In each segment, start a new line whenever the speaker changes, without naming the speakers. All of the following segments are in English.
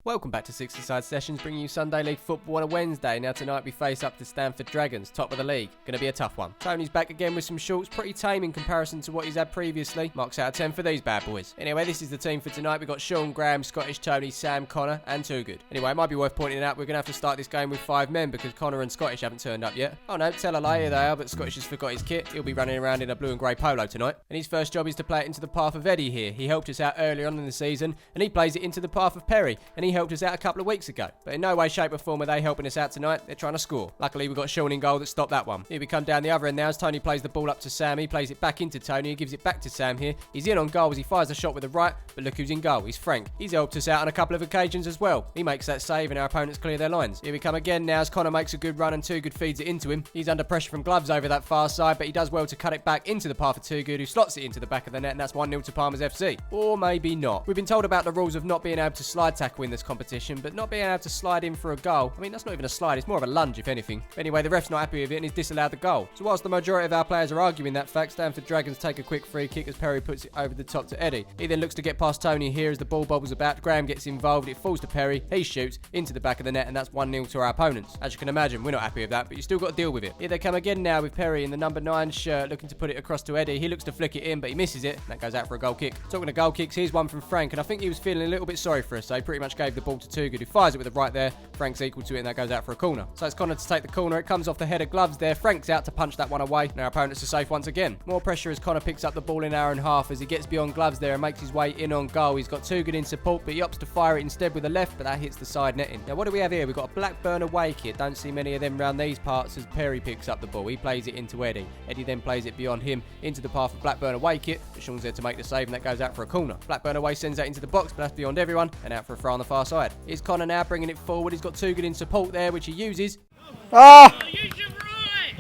Welcome back to 60-Side Sessions, bringing you Sunday League football on a Wednesday. Now tonight we face up to Stamford Dragons, top of the league. Gonna be a tough one. Tony's back again with some shorts, pretty tame in comparison to what he's had previously. Marks out of 10 for these bad boys. Anyway, this is the team for tonight. We've got Sean, Graham, Scottish, Tony, Sam, Connor, and Too Good. Anyway, it might be worth pointing out we're gonna have to start this game with 5 men because Connor and Scottish haven't turned up yet. Oh no, tell a lie, here they are, but Scottish has forgot his kit. He'll be running around in a blue and grey polo tonight. And his first job is to play it into the path of Eddie here. He helped us out earlier on in the season, and he plays it into the path of Perry, and he helped us out a couple of weeks ago. But in no way, shape or form are they helping us out tonight. They're trying to score. Luckily, we've got Sean in goal that stopped that one. Here we come down the other end now as Tony plays the ball up to Sam. He plays it back into Tony. He gives it back to Sam here. He's in on goal as he fires the shot with the right, but look who's in goal. He's Frank. He's helped us out on a couple of occasions as well. He makes that save and our opponents clear their lines. Here we come again now as Connor makes a good run and Too Good feeds it into him. He's under pressure from Gloves over that far side, but he does well to cut it back into the path of Too Good, who slots it into the back of the net, and that's 1-0 to Palmer's FC. Or maybe not. We've been told about the rules of not being able to slide tackle in this competition, but not being able to slide in for a goal. I mean, that's not even a slide, it's more of a lunge if anything. But anyway, the ref's not happy with it and he's disallowed the goal. So whilst the majority of our players are arguing that fact, Stamford Dragons take a quick free kick as Perry puts it over the top to Eddie. He then looks to get past Tony here as the ball bobbles about. Graham gets involved, it falls to Perry, he shoots into the back of the net, and that's 1-0 to our opponents. As you can imagine, we're not happy with that, but you still got to deal with it. Here they come again now with Perry in the number 9 shirt looking to put it across to Eddie. He looks to flick it in, but he misses it, and that goes out for a goal kick. Talking of goal kicks, here's one from Frank, and I think he was feeling a little bit sorry for us, so he pretty much gave the ball to Too Good, who fires it with the right there. Frank's equal to it, and that goes out for a corner. So it's Connor to take the corner. It comes off the head of Gloves there. Frank's out to punch that one away, and our opponents are safe once again. More pressure as Connor picks up the ball in our own half as he gets beyond Gloves there and makes his way in on goal. He's got Too Good in support, but he opts to fire it instead with the left, but that hits the side netting. Now what do we have here? We've got a Blackburn away kit. Don't see many of them around these parts as Perry picks up the ball. He plays it into Eddie. Eddie then plays it beyond him into the path of Blackburn away kit, but Sean's there to make the save, and that goes out for a corner. Blackburn away sends that into the box, but that's beyond everyone, and out for a throw on the far side. Here's Connor now bringing it forward. He's got Too Good in support there, which he uses.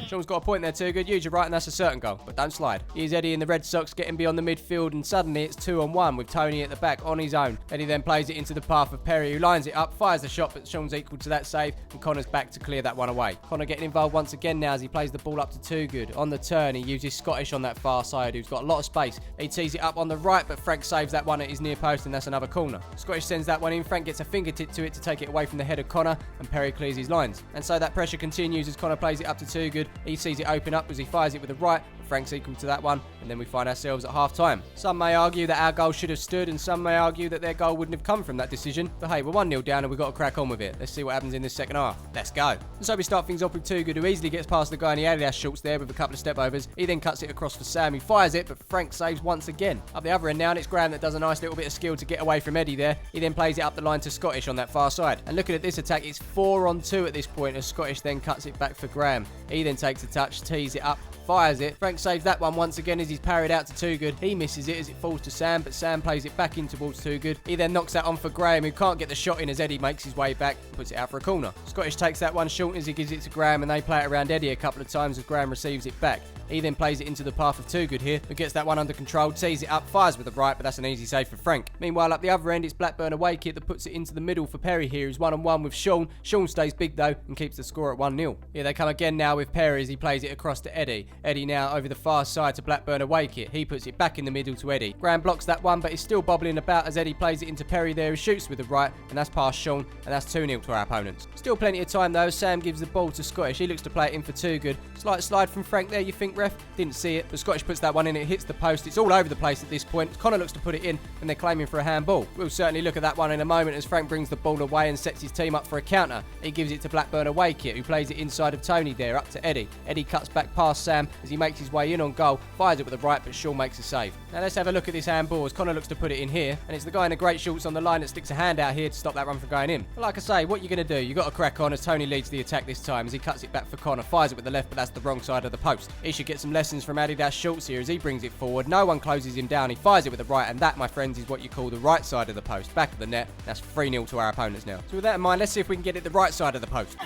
Sean's got a point there, Too Good. Use your right, and that's a certain goal, but don't slide. Here's Eddie in the Red Sox getting beyond the midfield, and suddenly it's 2-on-1 with Tony at the back on his own. Eddie then plays it into the path of Perry, who lines it up, fires the shot, but Sean's equal to that save, and Connor's back to clear that one away. Connor getting involved once again now as he plays the ball up to Too Good. On the turn, he uses Scottish on that far side, who's got a lot of space. He tees it up on the right, but Frank saves that one at his near post, and that's another corner. Scottish sends that one in. Frank gets a fingertip to it to take it away from the head of Connor, and Perry clears his lines. And so that pressure continues as Connor plays it up to Too Good. He sees it open up as he fires it with the right, but Frank's equal to that one, and then we find ourselves at half time. Some may argue that our goal should have stood, and some may argue that their goal wouldn't have come from that decision, but hey, we're 1-0 down and we've got to crack on with it. Let's see what happens in this second half. Let's go. And so we start things off with Too Good, who easily gets past the guy in the Adidas shorts there with a couple of step overs. He then cuts it across for Sam, who fires it, but Frank saves once again. Up the other end now, and it's Graham that does a nice little bit of skill to get away from Eddie there. He then plays it up the line to Scottish on that far side. And looking at this attack, it's 4-on-2 at this point as Scottish then cuts it back for Graham. He then takes a touch, tees it up, fires it. Frank saves that one once again as he's parried out to Too Good. He misses it as it falls to Sam, but Sam plays it back in towards Too Good. He then knocks that on for Graham, who can't get the shot in as Eddie makes his way back and puts it out for a corner. Scottish takes that one short as he gives it to Graham, and they play it around Eddie a couple of times as Graham receives it back. He then plays it into the path of Too Good here, who gets that one under control, tees it up, fires with the right, but that's an easy save for Frank. Meanwhile, up the other end, it's Blackburn away kit that puts it into the middle for Perry here, who's 1-on-1 with Sean. Sean stays big though and keeps the score at 1-0. Here they come again now with Perry as he plays it across to Eddie. Eddie now over the far side to Blackburn away kit. He puts it back in the middle to Eddie. Graham blocks that one, but he's still bobbling about as Eddie plays it into Perry there, who shoots with the right, and that's past Sean, and that's 2-0 to our opponents. Still plenty of time though. Sam gives the ball to Scottish. He looks to play it in for Too Good. Slight slide from Frank there, you think, ref? Didn't see it, but Scottish puts that one in. It hits the post. It's all over the place at this point. Connor looks to put it in, and they're claiming for a handball. We'll certainly look at that one in a moment as Frank brings the ball away and sets his team up for a counter. He gives it to Blackburn away kit, who plays it inside of Tony there, up to Eddie. Eddie cuts back past Sam as he makes his way in on goal, fires it with the right, but Sean makes a save. Now let's have a look at this handball as Connor looks to put it in here, and it's the guy in the great shorts on the line that sticks a hand out here to stop that run from going in. But like I say, what you're going to do, you've got to crack on as Tony leads the attack this time as he cuts it back for Connor, fires it with the left, but that's the wrong side of the post. He should get some lessons from Adidas shorts here as he brings it forward. No one closes him down. He fires it with the right, and that, my friends, is what you call the right side of the post, back of the net. That's 3-0 to our opponents now. So with that in mind, let's see if we can get it the right side of the post.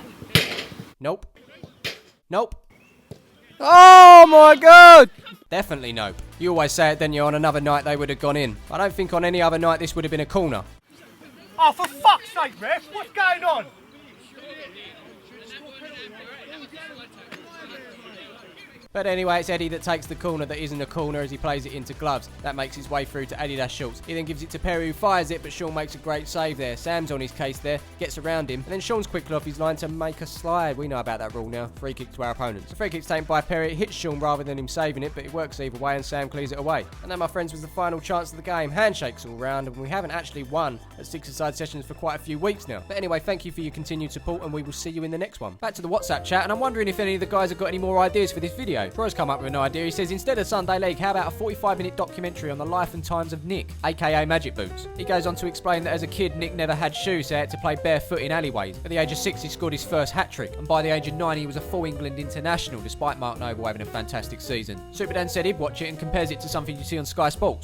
Nope. Nope. Oh my god! Definitely nope. You always say it, then you on another night they would have gone in. I don't think on any other night this would have been a corner.
Oh, for fuck's sake, ref! What's going on?
But anyway, it's Eddie that takes the corner that isn't a corner as he plays it into gloves. That makes his way through to Adidas Schultz. He then gives it to Perry, who fires it, but Sean makes a great save there. Sam's on his case there, gets around him, and then Sean's quickly off his line to make a slide. We know about that rule now. Free kick to our opponents. The free kick's taken by Perry. It hits Sean rather than him saving it, but it works either way, and Sam clears it away. And that, my friends, was the final chance of the game. Handshakes all round, and we haven't actually won at 6-a-side sessions for quite a few weeks now. But anyway, thank you for your continued support, and we will see you in the next one. Back to the WhatsApp chat, and I'm wondering if any of the guys have got any more ideas for this video. Troy's come up with an idea. He says, instead of Sunday League, how about a 45-minute documentary on the life and times of Nick, aka Magic Boots? He goes on to explain that as a kid, Nick never had shoes, so he had to play barefoot in alleyways. At the age of 6, he scored his first hat-trick, and by the age of 9, he was a full England international, despite Mark Noble having a fantastic season. Superdan said he'd watch it and compares it to something you see on Sky Sports.